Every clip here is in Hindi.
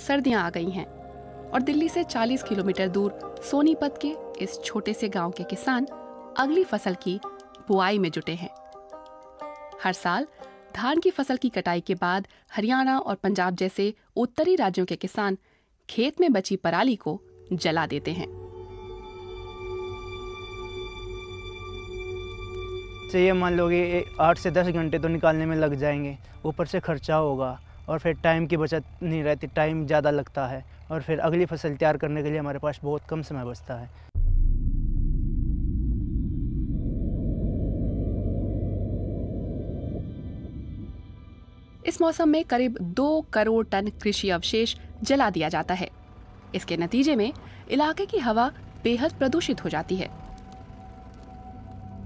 सर्दियां आ गई हैं और दिल्ली से 40 किलोमीटर दूर सोनीपत के इस छोटे से गांव के किसान अगली फसल की बुआई में जुटे हैं। हर साल धान की फसल की कटाई के बाद हरियाणा और पंजाब जैसे उत्तरी राज्यों के किसान खेत में बची पराली को जला देते हैं। ये मान लो कि 8 से 10 घंटे तो निकालने में लग जाएंगे, ऊपर से खर्चा होगा और फिर टाइम की बचत नहीं रहती, टाइम ज़्यादा लगता है और फिर अगली फसल तैयार करने के लिए हमारे पास बहुत कम समय बचता है। इस मौसम में करीब 2 करोड़ टन कृषि अवशेष जला दिया जाता है। इसके नतीजे में इलाके की हवा बेहद प्रदूषित हो जाती है।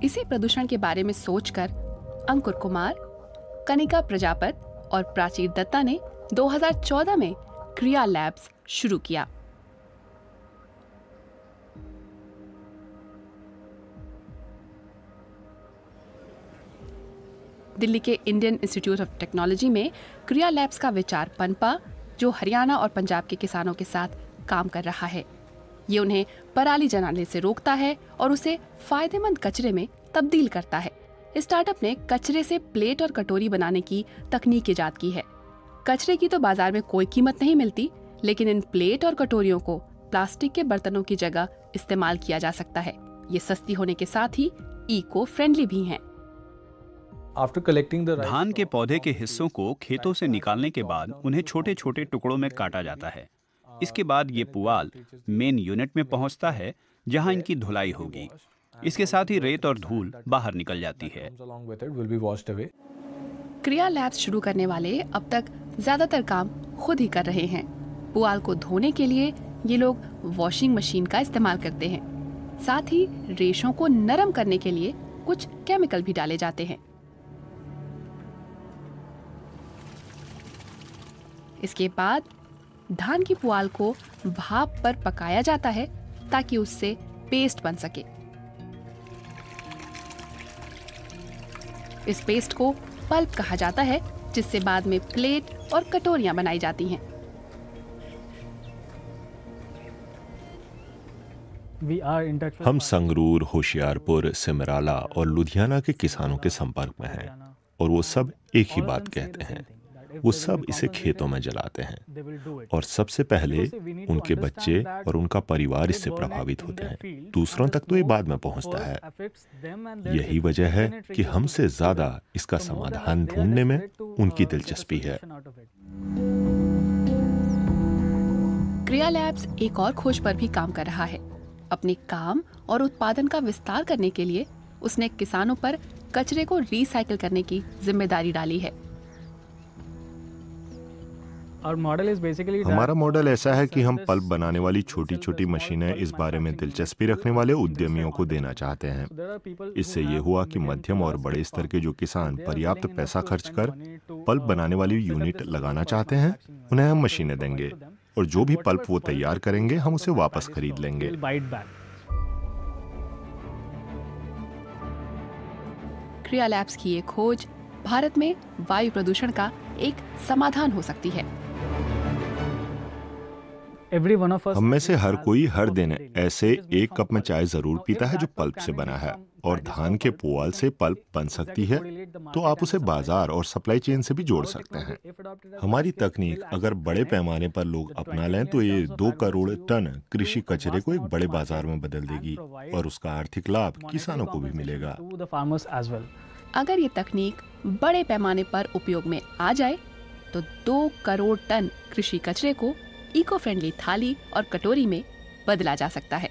इसी प्रदूषण के बारे में सोचकर अंकुर कुमार, कनिका प्रजापत और प्राचीर दत्ता ने 2014 में क्रिया लैब्स शुरू किया। दिल्ली के इंडियन इंस्टीट्यूट ऑफ टेक्नोलॉजी में क्रिया लैब्स का विचार पनपा, जो हरियाणा और पंजाब के किसानों के साथ काम कर रहा है। ये उन्हें पराली जलाने से रोकता है और उसे फायदेमंद कचरे में तब्दील करता है। स्टार्टअप ने कचरे से प्लेट और कटोरी बनाने की तकनीक ईजाद की है। कचरे की तो बाजार में कोई कीमत नहीं मिलती, लेकिन इन प्लेट और कटोरियों को प्लास्टिक के बर्तनों की जगह इस्तेमाल किया जा सकता है। ये सस्ती होने के साथ ही इको फ्रेंडली भी हैं। धान के पौधे के हिस्सों को खेतों से निकालने के बाद उन्हें छोटे छोटे टुकड़ों में काटा जाता है। इसके बाद ये पुआल मेन यूनिट में पहुंचता है, जहां इनकी धुलाई होगी। इसके साथ ही रेत और धूल बाहर निकल जाती है। क्रिया लैब्स शुरू करने वाले अब तक ज्यादातर काम खुद ही कर रहे हैं। पुआल को धोने के लिए ये लोग वॉशिंग मशीन का इस्तेमाल करते हैं। साथ ही रेशों को नरम करने के लिए कुछ केमिकल भी डाले जाते हैं। इसके बाद धान की पुआल को भाप पर पकाया जाता है ताकि उससे पेस्ट बन सके। इस पेस्ट को पल्प कहा जाता है, जिससे बाद में प्लेट और कटोरियां बनाई जाती हैं। हम संगरूर, होशियारपुर, सिमराला और लुधियाना के किसानों के संपर्क में हैं और वो सब एक ही बात कहते हैं। वो सब इसे खेतों में जलाते हैं और सबसे पहले उनके बच्चे और उनका परिवार इससे प्रभावित होते हैं। दूसरों तक तो ये बाद में पहुंचता है। यही वजह है कि हमसे ज्यादा इसका समाधान ढूंढने में उनकी दिलचस्पी है। क्रिया लैब्स एक और खोज पर भी काम कर रहा है। अपने काम और उत्पादन का विस्तार करने के लिए उसने किसानों पर कचरे को रिसाइकिल करने की जिम्मेदारी डाली है। हमारा मॉडल ऐसा है कि हम पल्प बनाने वाली छोटी छोटी मशीनें इस बारे में दिलचस्पी रखने वाले उद्यमियों को देना चाहते हैं। इससे ये हुआ कि मध्यम और बड़े स्तर के जो किसान पर्याप्त पैसा खर्च कर पल्प बनाने वाली यूनिट लगाना चाहते हैं, उन्हें हम मशीनें देंगे और जो भी पल्प वो तैयार करेंगे हम उसे वापस खरीद लेंगे। क्रिया लैब्स की ये खोज भारत में वायु प्रदूषण का एक समाधान हो सकती है। हम में से हर कोई हर दिन ऐसे एक कप में चाय जरूर पीता है जो पल्प से बना है, और धान के पुआल से पल्प बन सकती है, तो आप उसे बाजार और सप्लाई चेन से भी जोड़ सकते हैं। हमारी तकनीक अगर बड़े पैमाने पर लोग अपना लें तो ये 2 करोड़ टन कृषि कचरे को एक बड़े बाजार में बदल देगी और उसका आर्थिक लाभ किसानों को भी मिलेगा। अगर ये तकनीक बड़े पैमाने पर उपयोग में आ जाए तो 2 करोड़ टन कृषि कचरे को इको फ्रेंडली थाली और कटोरी में बदला जा सकता है।